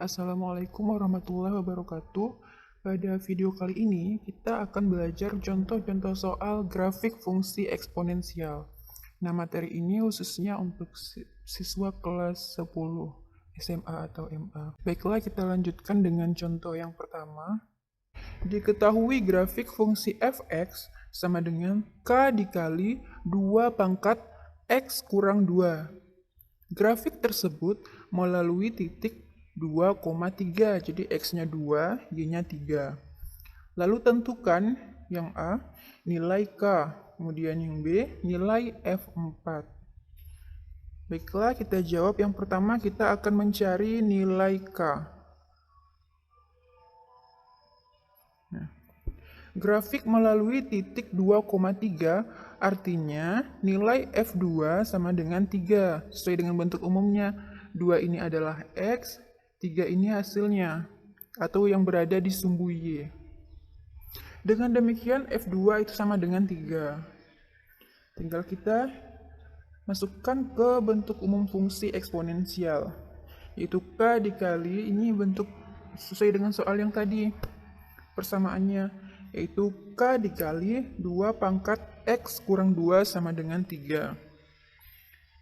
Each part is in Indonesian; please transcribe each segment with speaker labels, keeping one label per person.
Speaker 1: Assalamualaikum warahmatullahi wabarakatuh. Pada video kali ini, kita akan belajar contoh-contoh soal grafik fungsi eksponensial. Nah, materi ini khususnya untuk siswa kelas 10 SMA atau MA. Baiklah, kita lanjutkan dengan contoh yang pertama. Diketahui grafik fungsi fx sama dengan k dikali 2 pangkat x kurang 2. Grafik tersebut melalui titik 2,3, jadi x-nya 2, y-nya 3. Lalu tentukan yang A, nilai K, kemudian yang B, nilai F4. Baiklah, kita jawab yang pertama, kita akan mencari nilai K. Nah, grafik melalui titik 2,3 artinya nilai F2 sama dengan 3, sesuai dengan bentuk umumnya. 2 ini adalah X, 3 ini hasilnya, atau yang berada di sumbu Y. Dengan demikian F2 itu sama dengan 3. Tinggal kita masukkan ke bentuk umum fungsi eksponensial, yaitu K dikali, ini bentuk sesuai dengan soal yang tadi. Persamaannya, yaitu K dikali 2 pangkat X kurang 2 sama dengan 3.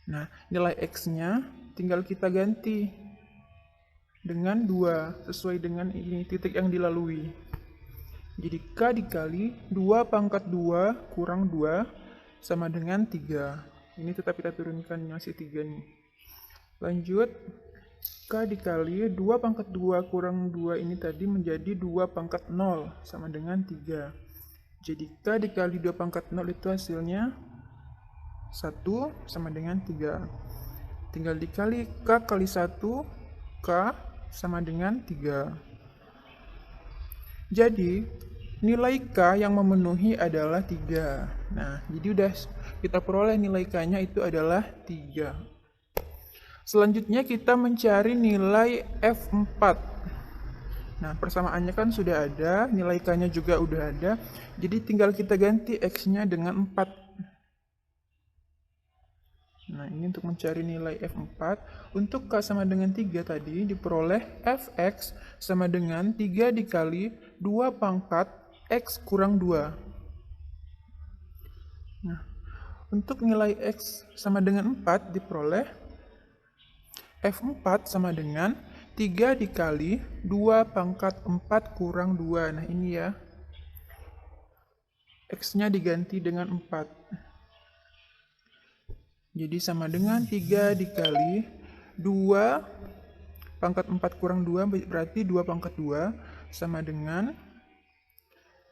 Speaker 1: Nah, nilai X-nya tinggal kita ganti dengan 2, sesuai dengan ini titik yang dilalui. Jadi K dikali 2 pangkat 2 kurang 2 sama dengan 3. Ini tetap kita turunkan, masih 3 nih. Lanjut, K dikali 2 pangkat 2 kurang 2 ini tadi menjadi 2 pangkat 0 sama dengan 3. Jadi K dikali 2 pangkat 0 itu hasilnya 1 sama dengan 3. Tinggal dikali K kali 1, K sama dengan 3. Jadi, nilai K yang memenuhi adalah 3. Nah, jadi udah kita peroleh nilai K-nya itu adalah 3. Selanjutnya kita mencari nilai F4. Nah, persamaannya kan sudah ada, nilai K-nya juga udah ada, jadi tinggal kita ganti X-nya dengan 4. Nah, ini untuk mencari nilai F4. Untuk K sama dengan 3 tadi, diperoleh Fx sama dengan 3 dikali 2 pangkat X kurang 2. Nah, untuk nilai X sama dengan 4, diperoleh F4 sama dengan 3 dikali 2 pangkat 4 kurang 2. Nah, ini ya. X-nya diganti dengan 4. Jadi sama dengan 3 dikali 2 pangkat 4 kurang 2, berarti 2 pangkat 2 sama dengan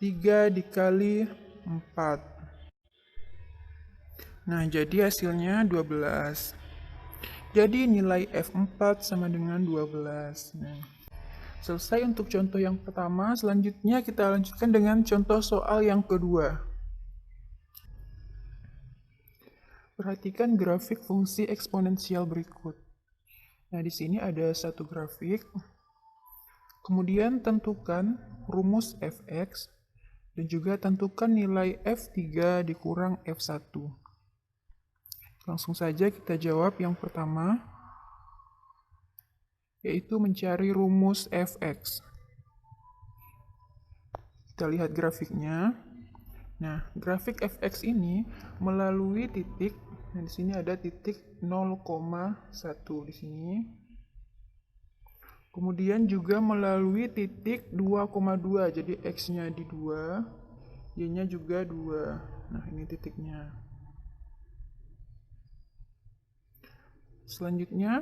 Speaker 1: 3 dikali 4. Nah, jadi hasilnya 12. Jadi nilai F4 sama dengan 12. Nah, selesai untuk contoh yang pertama. Selanjutnya kita lanjutkan dengan contoh soal yang kedua. Perhatikan grafik fungsi eksponensial berikut. Nah, di sini ada satu grafik. Kemudian tentukan rumus fx dan juga tentukan nilai f3 dikurang f1. Langsung saja kita jawab yang pertama, yaitu mencari rumus fx. Kita lihat grafiknya. Nah, grafik fx ini melalui titik. Nah, di sini ada titik 0,1 di sini. Kemudian juga melalui titik 2,2. Jadi x-nya di 2, y-nya juga 2. Nah, ini titiknya. Selanjutnya,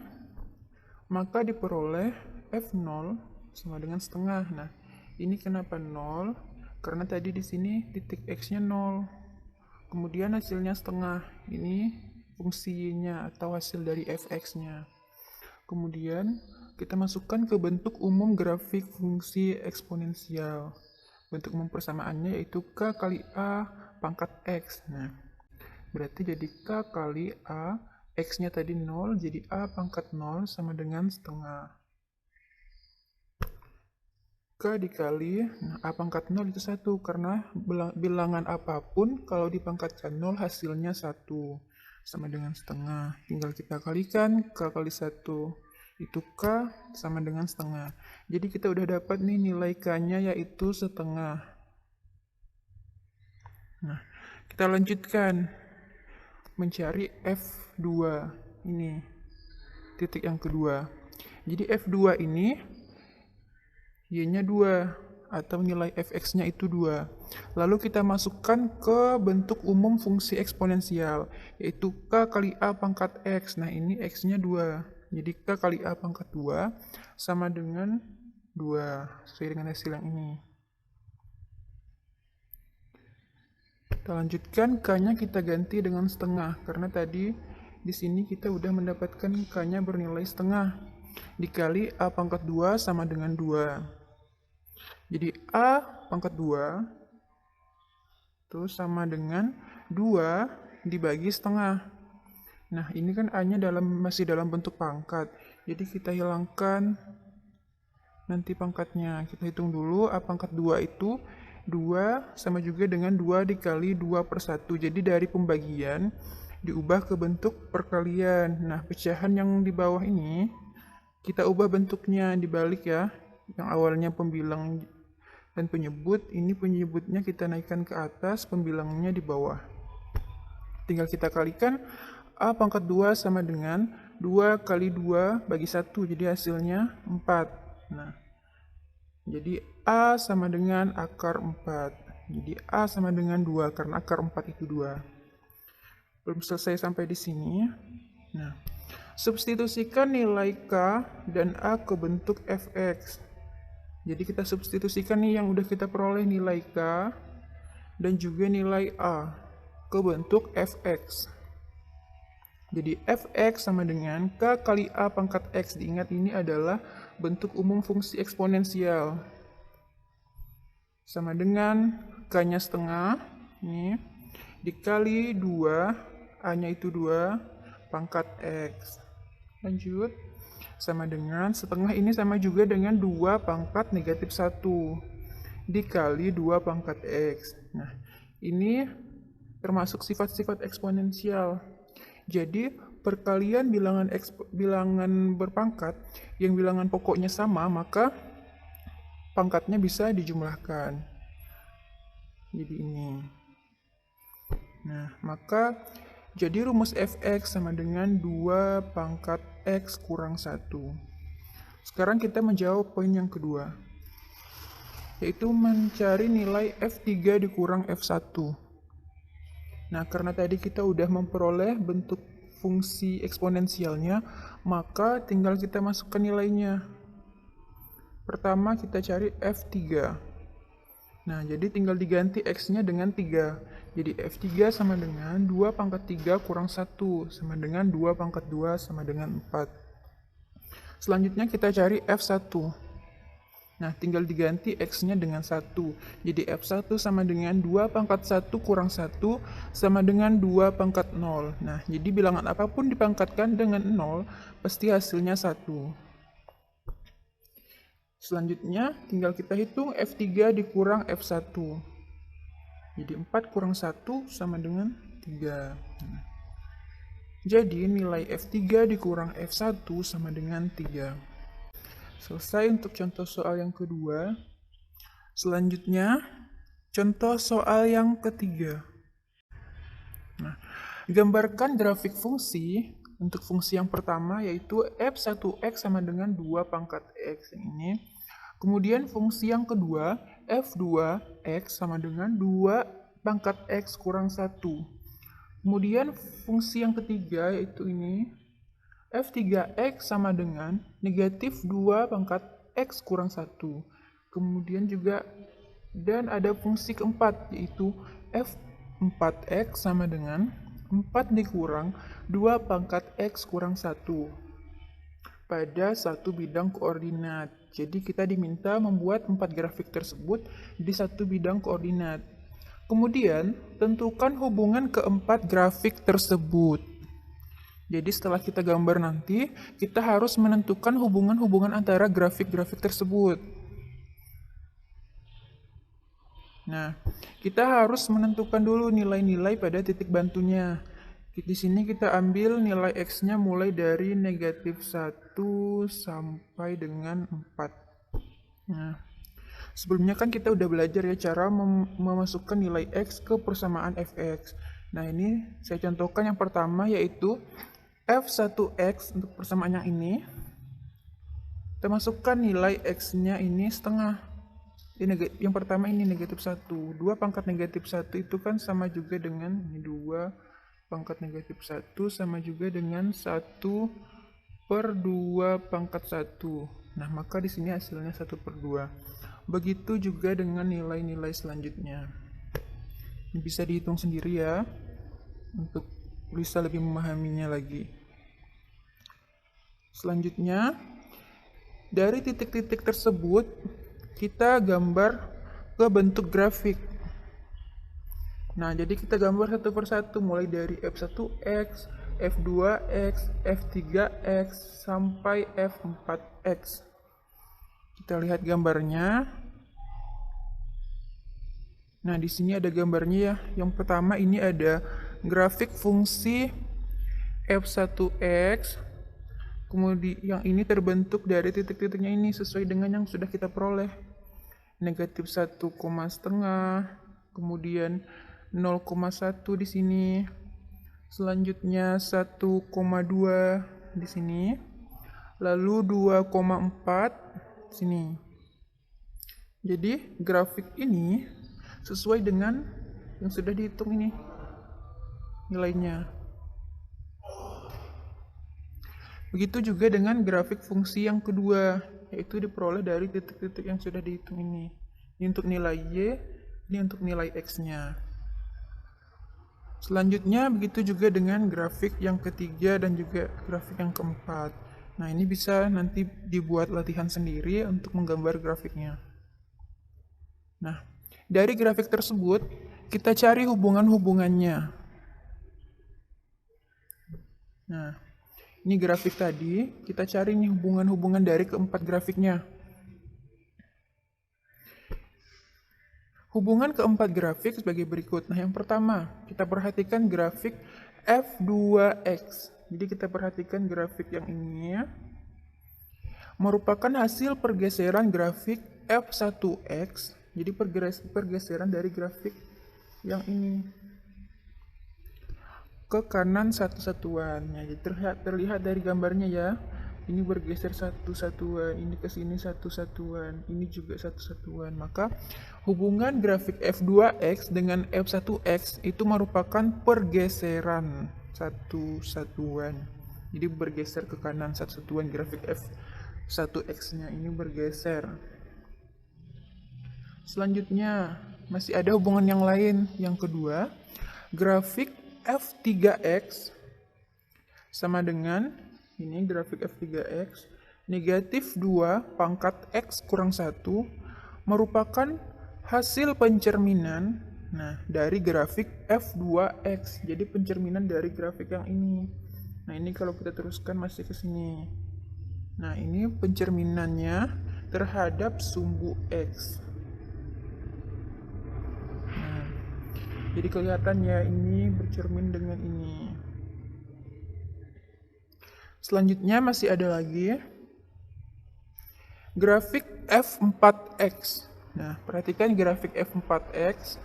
Speaker 1: maka diperoleh f0 sama dengan setengah. Nah, ini kenapa 0? Karena tadi di sini titik x-nya 0. Kemudian hasilnya setengah, ini fungsinya atau hasil dari fx-nya. Kemudian kita masukkan ke bentuk umum grafik fungsi eksponensial. Bentuk umum persamaannya yaitu K kali A pangkat X. Nah, berarti jadi K kali A, X-nya tadi 0, jadi A pangkat 0 sama dengan setengah. K dikali, nah A pangkat 0 itu 1, karena bilangan apapun kalau dipangkatkan 0 hasilnya 1, sama dengan setengah. Tinggal kita kalikan K kali 1, Itu K sama dengan setengah. Jadi kita udah dapat nih nilai K-nya yaitu setengah. Nah, kita lanjutkan mencari F2 ini, titik yang kedua. Jadi F2 ini Y-nya 2 atau nilai fx-nya itu 2. Lalu kita masukkan ke bentuk umum fungsi eksponensial, yaitu K kali A pangkat X. Nah, ini X-nya 2. Jadi K kali A pangkat 2 sama dengan 2, sesuai dengan hasil yang ini. Kita lanjutkan, K-nya kita ganti dengan setengah, karena tadi di sini kita udah mendapatkan K-nya bernilai setengah. Dikali A pangkat 2 sama dengan 2. Jadi A pangkat 2 itu sama dengan 2 dibagi setengah. Nah, ini kan A-nya masih dalam bentuk pangkat. Jadi kita hilangkan nanti pangkatnya. Kita hitung dulu, A pangkat 2 itu 2 sama juga dengan 2 dikali 2/1. Jadi dari pembagian diubah ke bentuk perkalian. Nah, pecahan yang di bawah ini kita ubah bentuknya dibalik ya. Yang awalnya pembilang dan penyebut, ini penyebutnya kita naikkan ke atas, pembilangnya di bawah. Tinggal kita kalikan, A pangkat 2 sama dengan 2 kali 2 bagi 1, jadi hasilnya 4. Nah, jadi A sama dengan akar 4. Jadi A sama dengan 2, karena akar 4 itu 2. Belum selesai sampai di sini. Nah, substitusikan nilai K dan A ke bentuk fx. Jadi kita substitusikan nih yang udah kita peroleh nilai K dan juga nilai A ke bentuk fx. Jadi fx sama dengan K kali A pangkat X. Diingat ini adalah bentuk umum fungsi eksponensial. Sama dengan K-nya setengah, ini, dikali 2, A-nya itu 2, pangkat X. Lanjut, sama dengan setengah ini sama juga dengan 2 pangkat negatif 1, dikali 2 pangkat X. Nah, ini termasuk sifat-sifat eksponensial. Jadi, perkalian bilangan berpangkat yang bilangan pokoknya sama, maka pangkatnya bisa dijumlahkan. Jadi ini. Nah, maka jadi rumus fx sama dengan 2 pangkat x kurang 1. Sekarang kita menjawab poin yang kedua, yaitu mencari nilai f3 dikurang f1. Nah, karena tadi kita udah memperoleh bentuk fungsi eksponensialnya, maka tinggal kita masukkan nilainya. Pertama kita cari f3. Nah, jadi tinggal diganti x-nya dengan 3. Jadi f3 sama dengan 2 pangkat 3 kurang 1, sama dengan 2 pangkat 2 sama dengan 4. Selanjutnya kita cari f1. Nah, tinggal diganti x-nya dengan 1. Jadi f1 sama dengan 2 pangkat 1 kurang 1 sama dengan 2 pangkat 0. Nah, jadi bilangan apapun dipangkatkan dengan 0, pasti hasilnya 1. Selanjutnya, tinggal kita hitung f3 dikurang f1. Jadi 4 kurang 1 sama dengan 3. Jadi nilai f3 dikurang f1 sama dengan 3. Selesai untuk contoh soal yang kedua. Selanjutnya, contoh soal yang ketiga. Nah, gambarkan grafik fungsi untuk fungsi yang pertama, yaitu f1x sama dengan 2 pangkat x ini. Kemudian fungsi yang kedua, f2x sama dengan 2 pangkat x kurang 1. Kemudian fungsi yang ketiga, yaitu ini, f3x sama dengan negatif 2 pangkat x kurang 1. Kemudian juga, dan ada fungsi keempat, yaitu f4x sama dengan 4 dikurang 2 pangkat x kurang 1 pada satu bidang koordinat. Jadi kita diminta membuat 4 grafik tersebut di satu bidang koordinat. Kemudian, tentukan hubungan keempat grafik tersebut. Jadi setelah kita gambar nanti, kita harus menentukan hubungan-hubungan antara grafik-grafik tersebut. Nah, kita harus menentukan dulu nilai-nilai pada titik bantunya. Di sini kita ambil nilai X-nya mulai dari negatif 1 sampai dengan 4. Nah, sebelumnya kan kita udah belajar ya cara memasukkan nilai X ke persamaan fx. Nah, ini saya contohkan yang pertama yaitu f1x untuk persamaan yang ini. Kita masukkan nilai X-nya ini setengah. Yang pertama ini negatif 1. 2 pangkat negatif 1 itu kan sama juga dengan ini 2 pangkat negatif 1 sama juga dengan 1 per 2 pangkat 1. Nah, maka di sini hasilnya 1 per 2. Begitu juga dengan nilai-nilai selanjutnya. Ini bisa dihitung sendiri ya, untuk bisa lebih memahaminya lagi. Selanjutnya, dari titik-titik tersebut, kita gambar ke bentuk grafik. Nah, jadi kita gambar satu persatu mulai dari F1X, F2X, F3X, sampai F4X. Kita lihat gambarnya. Nah, di sini ada gambarnya ya. Yang pertama ini ada grafik fungsi F1X. Kemudian yang ini terbentuk dari titik-titiknya ini sesuai dengan yang sudah kita peroleh. Negatif 1, setengah, kemudian 0,1 di sini. Selanjutnya 1,2 di sini. Lalu 2,4 di sini. Jadi grafik ini sesuai dengan yang sudah dihitung ini nilainya. Begitu juga dengan grafik fungsi yang kedua, yaitu diperoleh dari titik-titik yang sudah dihitung ini. Ini untuk nilai Y, ini untuk nilai X-nya. Selanjutnya begitu juga dengan grafik yang ketiga dan juga grafik yang keempat. Nah, ini bisa nanti dibuat latihan sendiri untuk menggambar grafiknya. Nah, dari grafik tersebut kita cari hubungan-hubungannya. Nah, ini grafik tadi, kita cari nih hubungan-hubungan dari keempat grafiknya. Hubungan keempat grafik sebagai berikut. Nah, yang pertama, kita perhatikan grafik F2X. Jadi kita perhatikan grafik yang ini ya. Merupakan hasil pergeseran grafik F1X. Jadi pergeseran dari grafik yang ini ke kanan satu satuan. Ya, terlihat dari gambarnya ya. Ini bergeser satu satuan, ini ke sini satu satuan, ini juga satu satuan. Maka hubungan grafik F2X dengan F1X itu merupakan pergeseran satu satuan. Jadi bergeser ke kanan satu satuan, grafik F1X-nya ini bergeser. Selanjutnya masih ada hubungan yang lain. Yang kedua, grafik F3X sama dengan ini grafik F3X negatif 2 pangkat X kurang 1 merupakan hasil pencerminan dari grafik F2X. Jadi pencerminan dari grafik yang ini. Nah, ini kalau kita teruskan masih ke sini. Nah, ini pencerminannya terhadap sumbu X. Nah, jadi kelihatan ya ini bercermin dengan ini. Selanjutnya masih ada lagi grafik F4X. Nah, perhatikan grafik F4X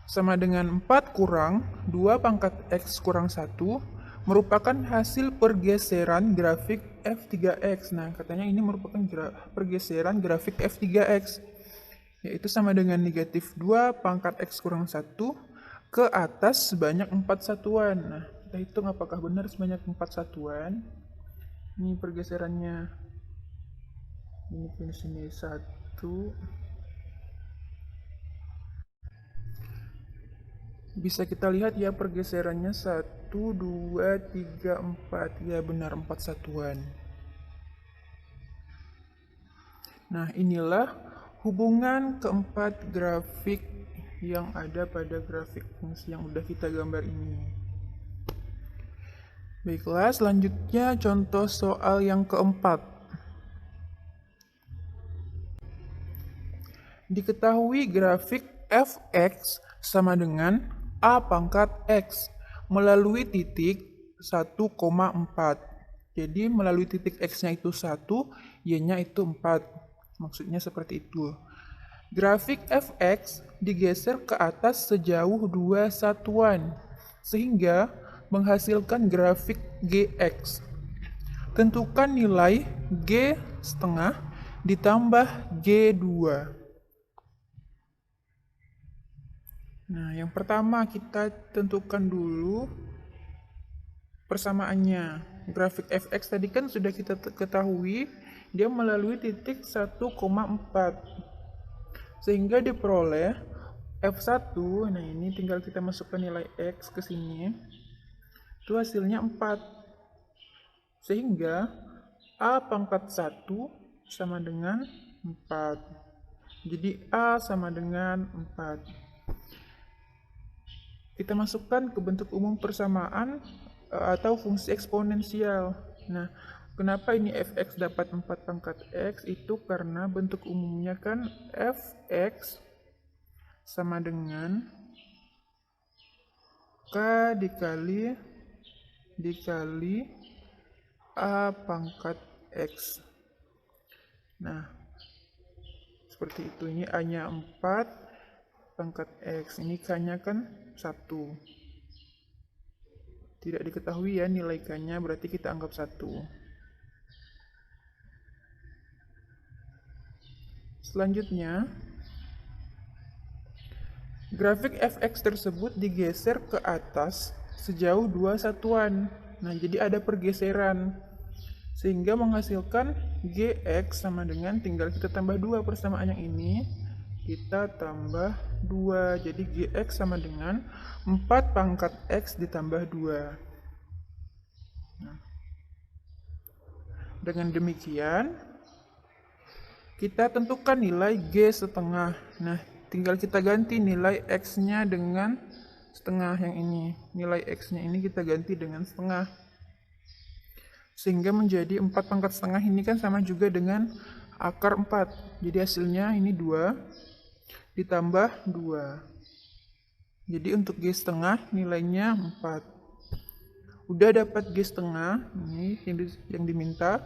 Speaker 1: sama dengan 4 kurang 2 pangkat X kurang 1 merupakan hasil pergeseran grafik F3X. Nah, katanya ini merupakan pergeseran grafik F3X, yaitu sama dengan negatif 2 pangkat X kurang 1 ke atas sebanyak 4 satuan. Nah, kita hitung apakah benar sebanyak 4 satuan. Ini pergeserannya. Ini ke sini 1. Bisa kita lihat ya pergeserannya 1, 2, 3, 4. Ya benar 4 satuan. Nah, inilah hubungan keempat grafik yang ada pada grafik fungsi yang udah kita gambar ini. Baiklah, selanjutnya contoh soal yang keempat. Diketahui grafik fx sama dengan a pangkat x. melalui titik 1,4. Jadi melalui titik X-nya itu 1, Y-nya itu 4. Maksudnya seperti itu. Grafik fx digeser ke atas sejauh 2 satuan, sehingga menghasilkan grafik gx. Tentukan nilai g setengah ditambah g2. Nah, yang pertama kita tentukan dulu persamaannya. Grafik fx tadi kan sudah kita ketahui, dia melalui titik 1,4. Sehingga diperoleh f1, nah ini tinggal kita masukkan nilai x ke sini. Itu hasilnya 4. Sehingga a pangkat 1 sama dengan 4. Jadi a sama dengan 4. Kita masukkan ke bentuk umum persamaan atau fungsi eksponensial. Nah, kenapa ini fx dapat 4 pangkat x? Itu karena bentuk umumnya kan fx sama dengan k dikali a pangkat x. Nah, seperti itu. Ini a-nya 4 pangkat x. Ini k-nya kan 1. Tidak diketahui ya nilai k-nya, berarti kita anggap 1. Selanjutnya, grafik fx tersebut digeser ke atas sejauh 2 satuan. Nah, jadi ada pergeseran. Sehingga menghasilkan gx sama dengan, tinggal kita tambah 2 persamaan yang ini. Kita tambah 2. Jadi gx sama dengan 4 pangkat x ditambah 2. Nah, dengan demikian, kita tentukan nilai g setengah. Nah, tinggal kita ganti nilai x-nya dengan setengah yang ini. Nilai x-nya ini kita ganti dengan setengah. Sehingga menjadi 4 pangkat setengah ini kan sama juga dengan akar 4. Jadi hasilnya ini 2 ditambah 2. Jadi untuk g setengah nilainya 4. Udah dapat g setengah, ini yang diminta.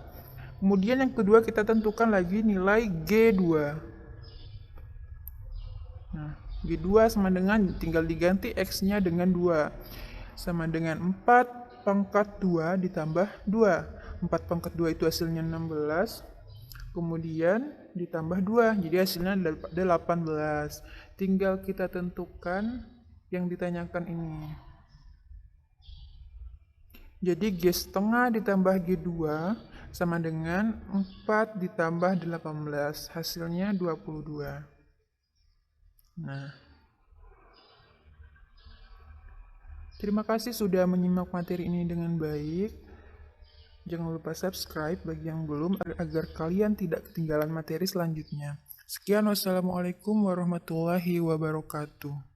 Speaker 1: Kemudian yang kedua kita tentukan lagi nilai g2. Nah, g2 sama dengan, tinggal diganti x-nya dengan 2. Sama dengan 4 pangkat 2 ditambah 2. 4 pangkat 2 itu hasilnya 16. Kemudian ditambah 2, jadi hasilnya 18. Tinggal kita tentukan yang ditanyakan ini. Jadi g setengah ditambah g2 sama dengan 4 ditambah 18. Hasilnya 22. Nah, terima kasih sudah menyimak materi ini dengan baik. Jangan lupa subscribe bagi yang belum agar kalian tidak ketinggalan materi selanjutnya. Sekian, wassalamualaikum warahmatullahi wabarakatuh.